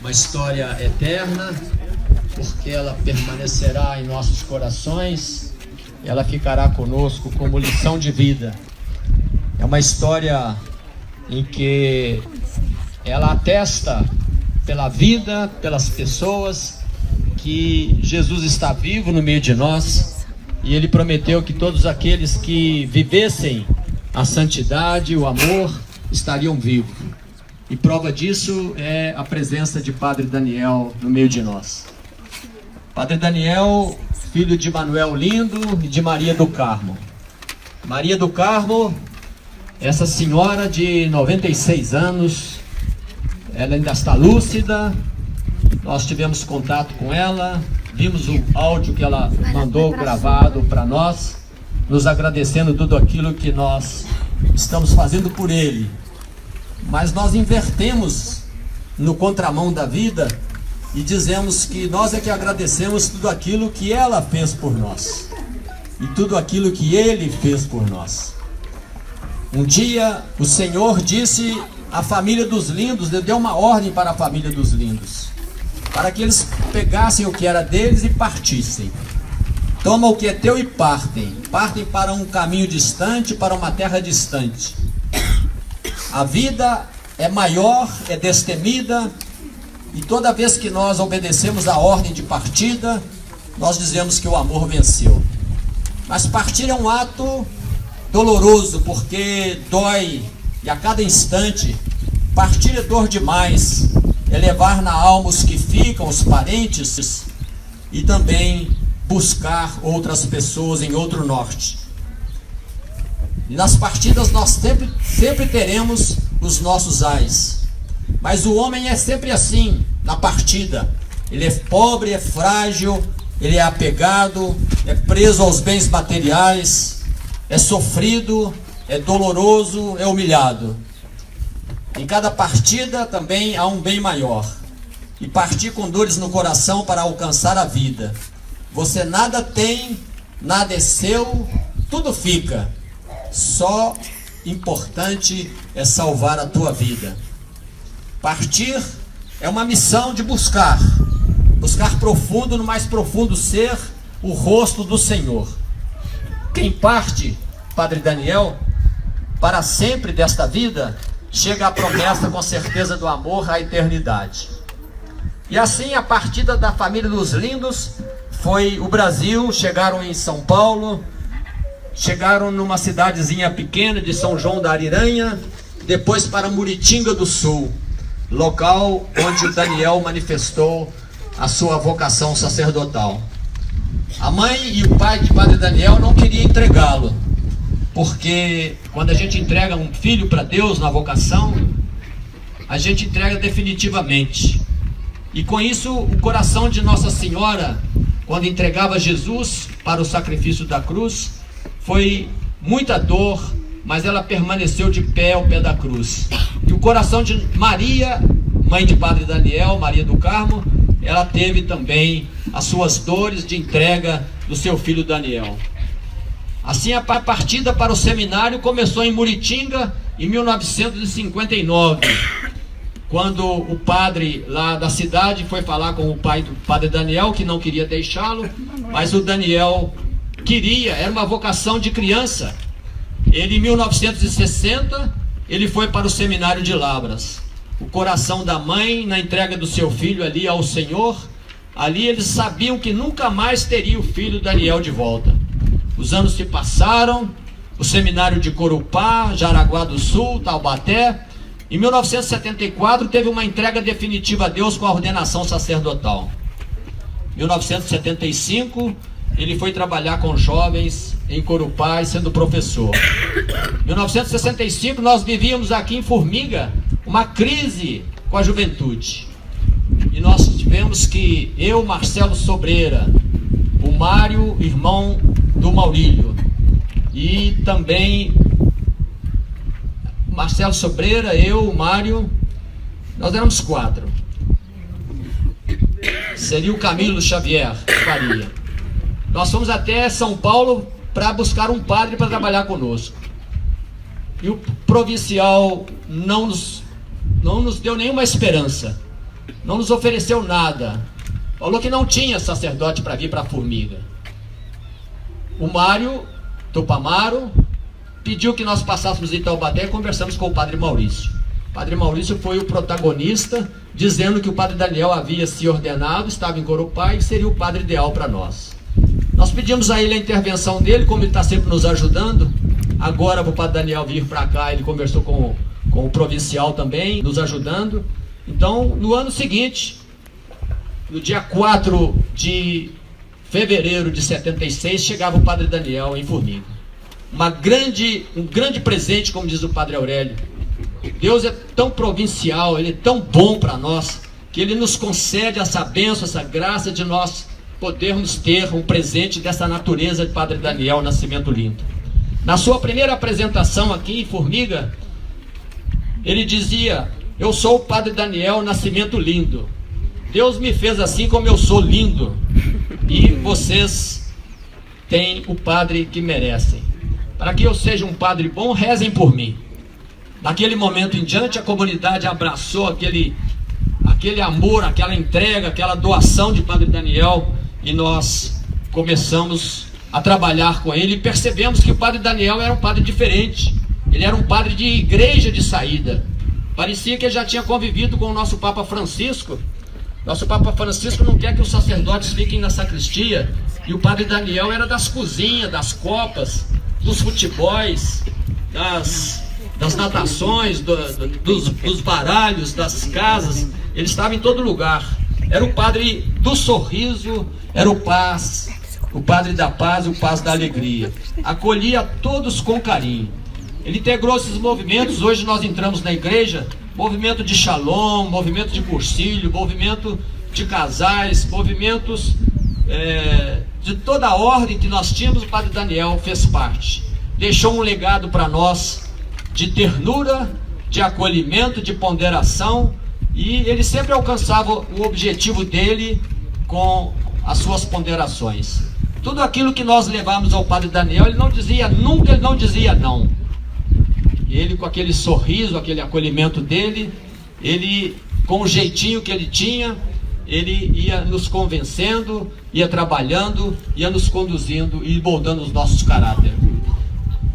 uma história eterna, porque ela permanecerá em nossos corações, ela ficará conosco como lição de vida. É uma história em que ela atesta pela vida, pelas pessoas, que Jesus está vivo no meio de nós, e Ele prometeu que todos aqueles que vivessem a santidade, o amor, estariam vivos. E prova disso é a presença de Padre Daniel no meio de nós. Padre Daniel, filho de Manuel Lindo e de Maria do Carmo. Maria do Carmo, essa senhora de 96 anos, ela ainda está lúcida. Nós tivemos contato com ela, vimos o áudio que ela mandou gravado para nós, nos agradecendo tudo aquilo que nós estamos fazendo por ele. Mas nós invertemos no contramão da vida e dizemos que nós é que agradecemos tudo aquilo que ela fez por nós e tudo aquilo que ele fez por nós. Um dia o Senhor disse à família dos Lindos, Ele deu uma ordem para a família dos Lindos, para que eles pegassem o que era deles e partissem. Toma o que é teu e partem. Partem para um caminho distante, para uma terra distante. A vida é maior, é destemida, e toda vez que nós obedecemos a ordem de partida, nós dizemos que o amor venceu. Mas partir é um ato doloroso, porque dói, e a cada instante, partir é dor demais, é levar na alma os que ficam, os parentes, e também buscar outras pessoas em outro norte. E nas partidas nós sempre teremos os nossos ais. Mas o homem é sempre assim, na partida. Ele é pobre, é frágil, ele é apegado, é preso aos bens materiais, é sofrido, é doloroso, é humilhado. Em cada partida também há um bem maior. E partir com dores no coração para alcançar a vida. Você nada tem, nada é seu, tudo fica. Só importante é salvar a tua vida. Partir é uma missão de buscar profundo, no mais profundo ser, o rosto do Senhor. Quem parte, Padre Daniel, para sempre desta vida, chega à promessa com certeza do amor à eternidade. E assim a partida da família dos Lindos foi o Brasil, chegaram em São Paulo, chegaram numa cidadezinha pequena de São João da Ariranha, depois para Muritinga do Sul, local onde o Daniel manifestou a sua vocação sacerdotal. A mãe e o pai de Padre Daniel não queriam entregá-lo, porque quando a gente entrega um filho para Deus na vocação, a gente entrega definitivamente. E com isso o coração de Nossa Senhora, quando entregava Jesus para o sacrifício da cruz, foi muita dor, mas ela permaneceu de pé ao pé da cruz. E o coração de Maria, mãe de Padre Daniel, Maria do Carmo, ela teve também as suas dores de entrega do seu filho Daniel. Assim a partida para o seminário começou em Muritinga em 1959, quando o padre lá da cidade foi falar com o pai do Padre Daniel, que não queria deixá-lo, mas o Daniel queria, era uma vocação de criança. Ele, em 1960, ele foi para o seminário de Lavras. O coração da mãe na entrega do seu filho ali ao Senhor, ali eles sabiam que nunca mais teria o filho Daniel de volta. Os anos se passaram, o seminário de Corupá, Jaraguá do Sul, Taubaté. Em 1974 teve uma entrega definitiva a Deus com a ordenação sacerdotal. Em 1975 ele foi trabalhar com jovens em Corupá, sendo professor. Em 1965 nós vivíamos aqui em Formiga uma crise com a juventude. E nós tivemos que eu, Marcelo Sobreira, o Mário, irmão do Maurílio, e também Marcelo Sobreira, eu, o Mário, nós éramos 4. Seria o Camilo Xavier Faria. Nós fomos até São Paulo para buscar um padre para trabalhar conosco. E o provincial não nos deu nenhuma esperança. não nos ofereceu nada. Falou que não tinha sacerdote para vir para a Formiga. O Mário Tupamaro pediu que nós passássemos em Taubaté e conversamos com o Padre Maurício. O Padre Maurício foi o protagonista, dizendo que o Padre Daniel havia se ordenado, estava em Corupá e seria o padre ideal para nós. Nós pedimos a ele a intervenção dele, como ele está sempre nos ajudando. Agora, para o Padre Daniel vir para cá, ele conversou com o provincial também, nos ajudando. Então, no ano seguinte, no dia 4 de fevereiro de 76, chegava o Padre Daniel em Formiga. Um grande presente, como diz o Padre Aurélio. Deus é tão provincial, Ele é tão bom para nós, que Ele nos concede essa bênção, essa graça de nós podermos ter um presente dessa natureza de Padre Daniel Nascimento Lindo. Na sua primeira apresentação aqui em Formiga, ele dizia: eu sou o Padre Daniel Nascimento Lindo. Deus me fez assim como eu sou lindo. E vocês têm o padre que merecem. Para que eu seja um padre bom, rezem por mim. Naquele momento em diante, a comunidade abraçou aquele amor, aquela entrega, aquela doação de Padre Daniel, e nós começamos a trabalhar com ele e percebemos que o Padre Daniel era um padre diferente. Ele era um padre de igreja de saída. Parecia que ele já tinha convivido com o nosso Papa Francisco. Nosso Papa Francisco não quer que os sacerdotes fiquem na sacristia, e o Padre Daniel era das cozinhas, das copas, dos futebols, das natações, dos baralhos, das casas. Ele estava em todo lugar. Era o padre do sorriso, era o padre da paz e o paz da alegria. Acolhia todos com carinho. Ele integrou esses movimentos. Hoje nós entramos na igreja, movimento de Shalom, movimento de cursilho, movimento de casais, movimentos de toda a ordem que nós tínhamos. O Padre Daniel fez parte. Deixou um legado para nós de ternura, de acolhimento, de ponderação, e ele sempre alcançava o objetivo dele com as suas ponderações. Tudo aquilo que nós levamos ao Padre Daniel, ele não dizia nunca, ele não dizia não. Ele, com aquele sorriso, aquele acolhimento dele, ele, com o jeitinho que ele tinha, ele ia nos convencendo, ia trabalhando, ia nos conduzindo e moldando os nossos caráteres.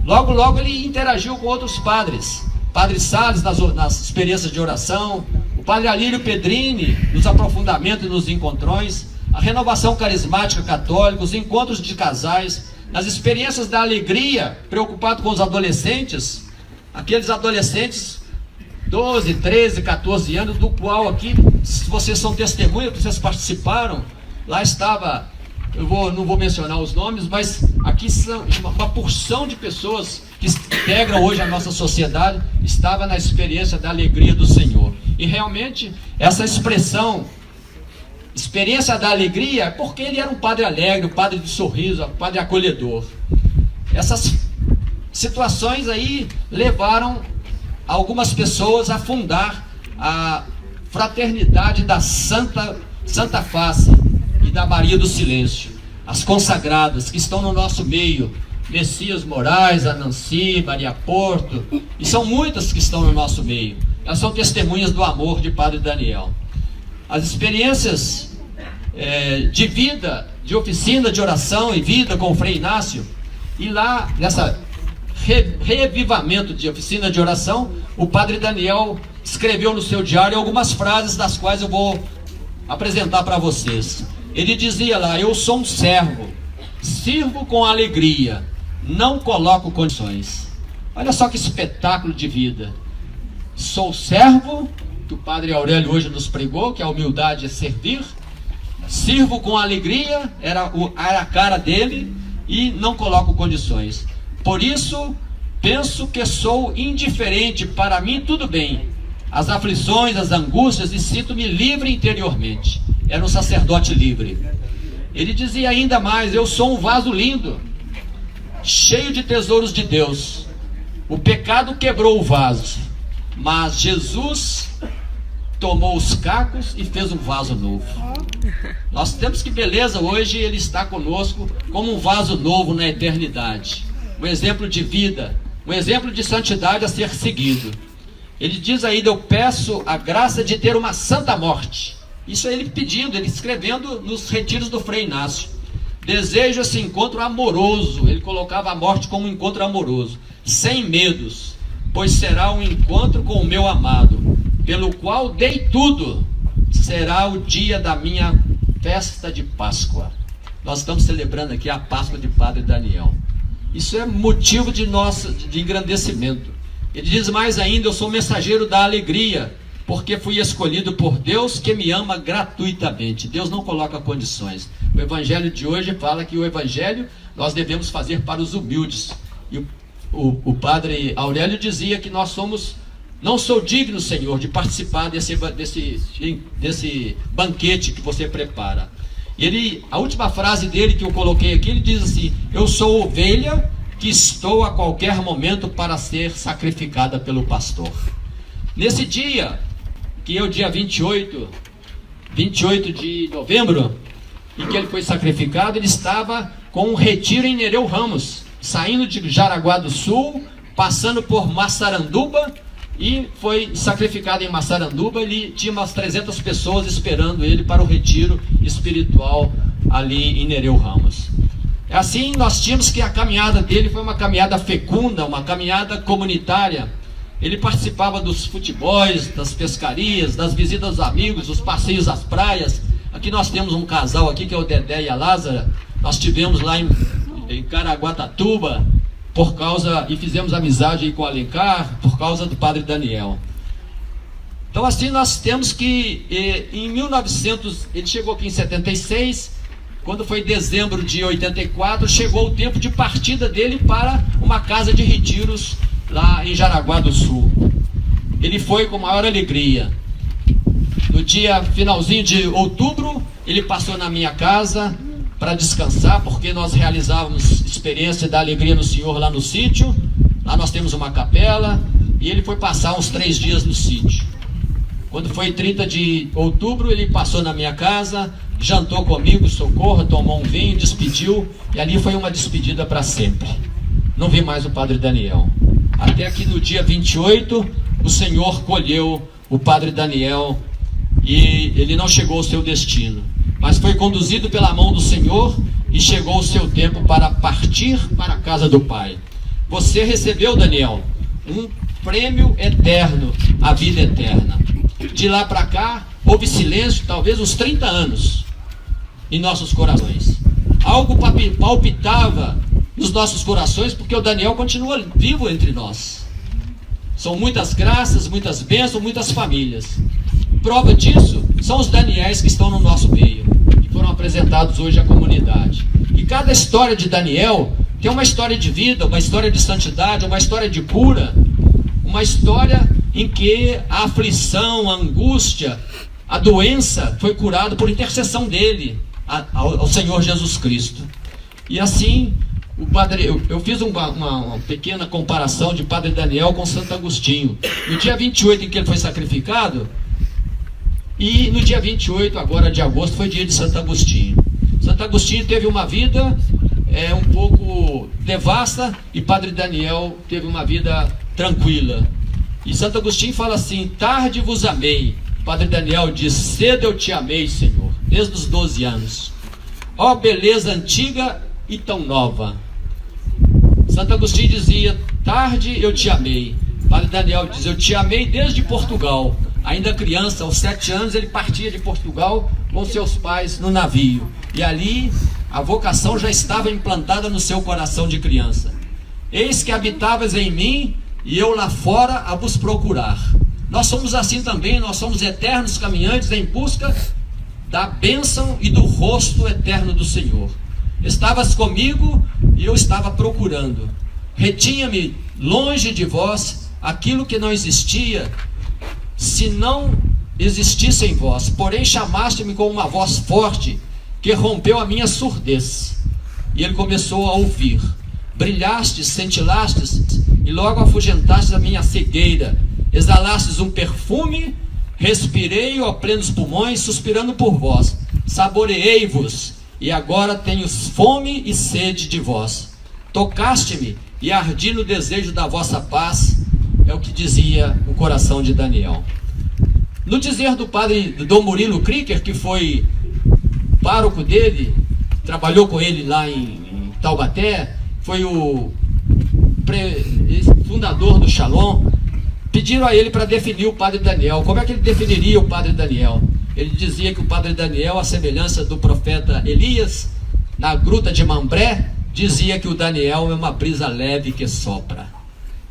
Logo, logo ele interagiu com outros padres. Padre Salles nas experiências de oração, o Padre Alírio Pedrini nos aprofundamentos e nos encontrões, a renovação carismática católica, os encontros de casais, nas experiências da alegria, preocupado com os adolescentes, aqueles adolescentes 12, 13, 14 anos, do qual aqui, se vocês são testemunhas, vocês participaram, lá estava, não vou mencionar os nomes, mas aqui são uma porção de pessoas que integram hoje a nossa sociedade, estava na experiência da alegria do Senhor. E realmente, essa expressão, experiência da alegria, é porque ele era um padre alegre, um padre de sorriso, um padre acolhedor. Essas situações aí levaram algumas pessoas a fundar a Fraternidade da Santa Face e da Maria do Silêncio. As consagradas que estão no nosso meio, Messias Moraes, a Nancy, Maria Porto, e são muitas que estão no nosso meio. Elas são testemunhas do amor de Padre Daniel. As experiências de vida, de oficina de oração e vida com o Frei Inácio, e lá nessa revivamento de oficina de oração, o Padre Daniel escreveu no seu diário algumas frases, das quais eu vou apresentar para vocês. Ele dizia lá: eu sou um servo, sirvo com alegria, não coloco condições. Olha só que espetáculo de vida. Sou servo, que o Padre Aurélio hoje nos pregou, que a humildade é servir. Sirvo com alegria, era a cara dele, e não coloco condições. Por isso, penso que sou indiferente, para mim tudo bem. As aflições, as angústias, e sinto-me livre interiormente. Era um sacerdote livre. Ele dizia ainda mais: eu sou um vaso lindo, cheio de tesouros de Deus. O pecado quebrou o vaso, mas Jesus tomou os cacos e fez um vaso novo. Nós temos que beleza, hoje ele está conosco como um vaso novo na eternidade. Um exemplo de vida, um exemplo de santidade a ser seguido. Ele diz ainda: eu peço a graça de ter uma santa morte. Isso é ele pedindo, ele escrevendo nos retiros do Frei Inácio. Desejo esse encontro amoroso. Ele colocava a morte como um encontro amoroso, sem medos, pois será um encontro com o meu amado, pelo qual dei tudo. Será o dia da minha festa de Páscoa. Nós estamos celebrando aqui a Páscoa de Padre Daniel. Isso é motivo de engrandecimento. Ele diz mais ainda: eu sou mensageiro da alegria, porque fui escolhido por Deus, que me ama gratuitamente. Deus não coloca condições. O evangelho de hoje fala que o evangelho nós devemos fazer para os humildes. E o padre Aurélio dizia que nós somos... Não sou digno, Senhor, de participar desse banquete que você prepara. A última frase dele que eu coloquei aqui, ele diz assim: eu sou ovelha que estou a qualquer momento para ser sacrificada pelo pastor. Nesse dia, que é o dia 28 de novembro, em que ele foi sacrificado, ele estava com um retiro em Nereu Ramos, saindo de Jaraguá do Sul, passando por Massaranduba, e foi sacrificado em Massaranduba. Ele tinha umas 300 pessoas esperando ele para o retiro espiritual ali em Nereu Ramos. Assim, nós tínhamos que a caminhada dele foi uma caminhada fecunda, uma caminhada comunitária. Ele participava dos futebols, das pescarias, das visitas aos amigos, dos passeios às praias. Aqui nós temos um casal aqui, que é o Dedé e a Lázara. Nós tivemos lá em Caraguatatuba, e fizemos amizade aí com o Alencar, por causa do Padre Daniel. Então assim, nós temos que, ele chegou aqui em 76, quando foi dezembro de 84, chegou o tempo de partida dele para uma casa de retiros lá em Jaraguá do Sul. Ele foi com maior alegria. No dia finalzinho de outubro, ele passou na minha casa para descansar, porque nós realizávamos experiência da alegria no Senhor lá no sítio. Lá nós temos uma capela, e ele foi passar uns 3 dias no sítio. Quando foi 30 de outubro, ele passou na minha casa, jantou comigo, Socorro, tomou um vinho, despediu, e ali foi uma despedida para sempre. Não vi mais o Padre Daniel. Até que no dia 28, o Senhor colheu o Padre Daniel, e ele não chegou ao seu destino, mas foi conduzido pela mão do Senhor, e chegou o seu tempo para partir para a casa do Pai. Você recebeu, Daniel, um prêmio eterno, a vida eterna. De lá para cá, houve silêncio, talvez uns 30 anos, em nossos corações. Algo palpitava nos nossos corações, porque o Daniel continua vivo entre nós. São muitas graças, muitas bênçãos, muitas famílias. Prova disso são os Daniéis que estão no nosso meio, que foram apresentados hoje à comunidade. E cada história de Daniel tem uma história de vida, uma história de santidade, uma história de cura, uma história em que a aflição, a angústia, a doença foi curado por intercessão dele ao Senhor Jesus Cristo. E assim, eu fiz uma pequena comparação de Padre Daniel com Santo Agostinho. No dia 28 em que ele foi sacrificado, e no dia 28 agora de agosto foi dia de Santo Agostinho. Santo Agostinho teve uma vida um pouco devassa, e Padre Daniel teve uma vida tranquila. E Santo Agostinho fala assim: tarde vos amei. Padre Daniel diz: cedo eu te amei, Senhor, desde os 12 anos. Ó beleza antiga e tão nova. Santo Agostinho dizia: tarde eu te amei. Padre Daniel diz: eu te amei desde Portugal. Ainda criança, aos 7 anos, ele partia de Portugal com seus pais no navio. E ali a vocação já estava implantada no seu coração de criança. Eis que habitavas em mim, e eu lá fora a vos procurar. Nós somos assim também, nós somos eternos caminhantes em busca da bênção e do rosto eterno do Senhor. Estavas comigo e eu estava procurando. Retinha-me longe de vós aquilo que não existia, se não existisse em vós. Porém chamaste-me com uma voz forte, que rompeu a minha surdez. E ele começou a ouvir. Brilhastes, cintilastes, e logo afugentastes a minha cegueira. Exalastes um perfume, respirei-o a plenos pulmões, suspirando por vós. Saboreei-vos, e agora tenho fome e sede de vós. Tocaste-me, e ardi no desejo da vossa paz. é o que dizia o coração de Daniel. No dizer do padre Dom Murilo Krieger, que foi pároco dele, trabalhou com ele lá em Taubaté, foi o fundador do Shalom, pediram a ele para definir o padre Daniel. Como é que ele definiria o padre Daniel? Ele dizia que o padre Daniel, à semelhança do profeta Elias, na gruta de Mambré, dizia que o Daniel é uma brisa leve que sopra.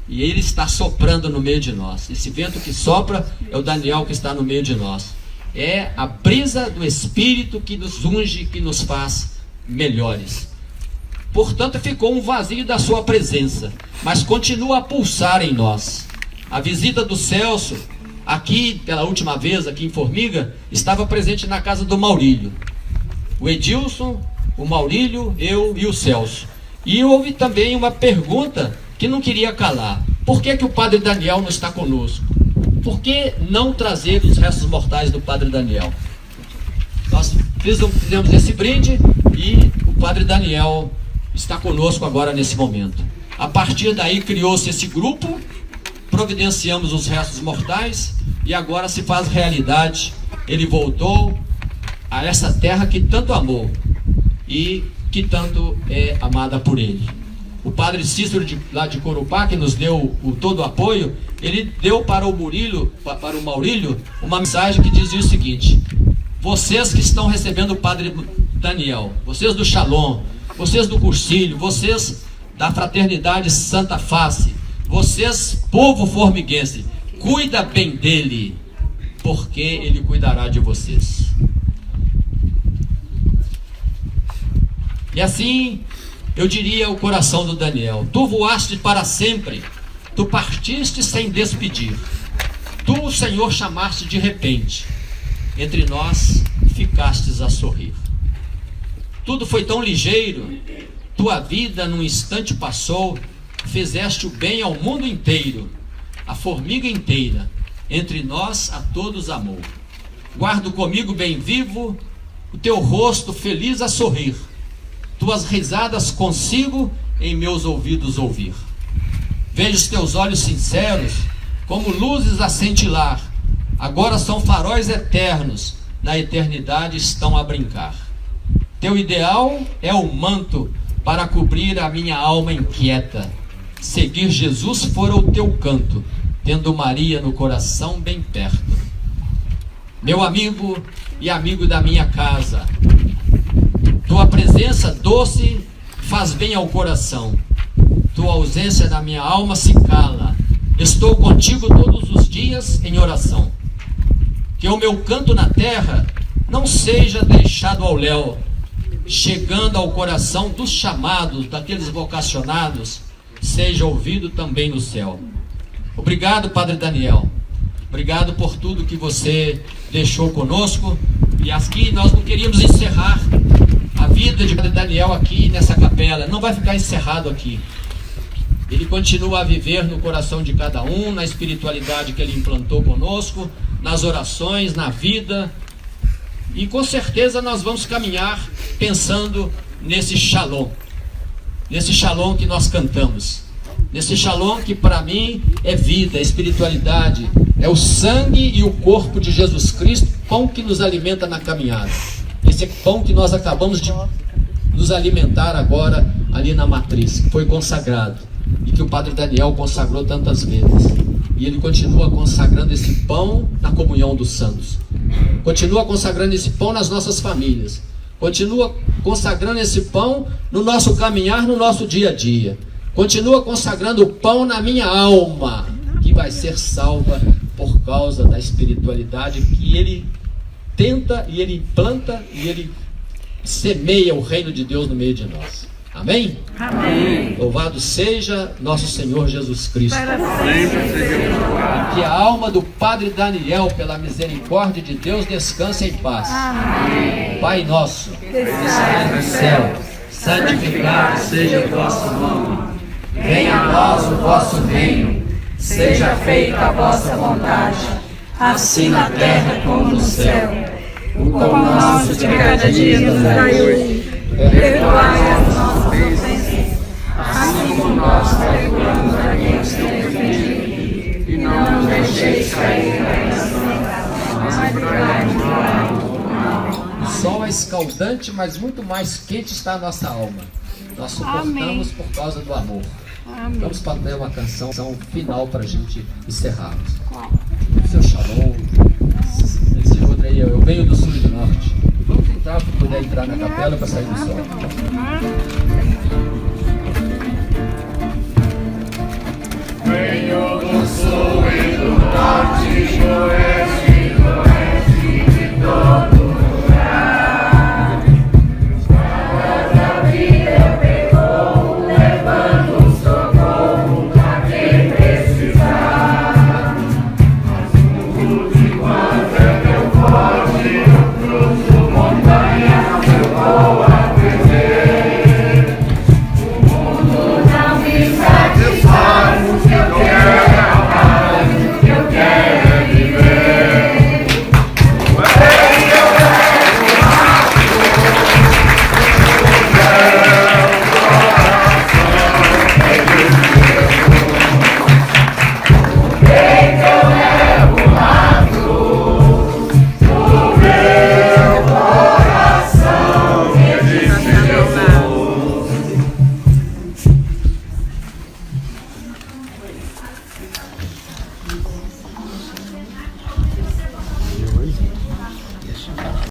E ele está soprando no meio de nós. Esse vento que sopra é o Daniel que está no meio de nós. É a brisa do Espírito que nos unge, que nos faz melhores. Portanto, ficou um vazio da sua presença, mas continua a pulsar em nós. A visita do Celso, aqui, pela última vez, aqui em Formiga, estava presente na casa do Maurílio. O Edilson, o Maurílio, eu e o Celso. E houve também uma pergunta que não queria calar. Por que o padre Daniel não está conosco? Por que não trazer os restos mortais do padre Daniel? Nós fizemos esse brinde e o padre Daniel está conosco agora nesse momento. A partir daí criou-se esse grupo, providenciamos os restos mortais e agora se faz realidade. Ele voltou a essa terra que tanto amou e que tanto é amada por ele. O padre Cícero lá de Corupá, que nos deu todo o apoio, ele deu para o Maurílio uma mensagem que dizia o seguinte: vocês que estão recebendo o padre Daniel, vocês do Shalom, vocês do Cursilho, vocês da Fraternidade Santa Face, vocês, povo formiguense, cuida bem dele, porque ele cuidará de vocês. E assim, eu diria o coração do Daniel: tu voaste para sempre, tu partiste sem despedir. Tu, Senhor, chamaste de repente, entre nós ficastes a sorrir. Tudo foi tão ligeiro, tua vida num instante passou, fizeste o bem ao mundo inteiro, a formiga inteira, entre nós a todos amou. Guardo comigo bem vivo o teu rosto feliz a sorrir, tuas risadas consigo em meus ouvidos ouvir. Vejo os teus olhos sinceros como luzes a cintilar, agora são faróis eternos, na eternidade estão a brincar. Teu ideal é o manto para cobrir a minha alma inquieta. Seguir Jesus fora o teu canto, tendo Maria no coração bem perto. Meu amigo e amigo da minha casa, tua presença doce faz bem ao coração. Tua ausência na minha alma se cala. Estou contigo todos os dias em oração. Que o meu canto na terra não seja deixado ao léu, chegando ao coração dos chamados, daqueles vocacionados, seja ouvido também no céu. Obrigado, Padre Daniel. Obrigado por tudo que você deixou conosco. E aqui nós não queríamos encerrar a vida de Padre Daniel aqui nessa capela. Não vai ficar encerrado aqui. Ele continua a viver no coração de cada um, na espiritualidade que ele implantou conosco, nas orações, na vida. E com certeza nós vamos caminhar pensando nesse Shalom. Nesse Shalom que nós cantamos. Nesse Shalom que para mim é vida, é espiritualidade, é o sangue e o corpo de Jesus Cristo, pão que nos alimenta na caminhada. Esse pão que nós acabamos de nos alimentar agora ali na matriz, que foi consagrado e que o Padre Daniel consagrou tantas vezes. E ele continua consagrando esse pão na comunhão dos santos. Continua consagrando esse pão nas nossas famílias. Continua consagrando esse pão no nosso caminhar, no nosso dia a dia. Continua consagrando o pão na minha alma, que vai ser salva por causa da espiritualidade que ele tenta e ele implanta e ele semeia o reino de Deus no meio de nós. Amém? Amém. Louvado seja nosso Senhor Jesus Cristo. Que a alma do Padre Daniel, pela misericórdia de Deus, descanse em paz. Amém. Pai nosso, que estás no céu, santificado seja o vosso nome. Venha a nós o vosso reino. Seja feita a vossa vontade, assim na terra como no céu. O pão nosso de cada dia nos dai hoje. Perdoai as nossas ofensas, assim como nós perdoamos a quem nos tem ofendido. escaldante, mas muito mais quente está a nossa alma. Nós suportamos por causa do amor. Amém. Vamos fazer uma canção final para a gente encerrarmos. Qual? Seu Shalom, esse outro aí, eu venho do sul e do norte. Vamos tentar poder entrar na capela para sair do sol. Venho do sul e do norte,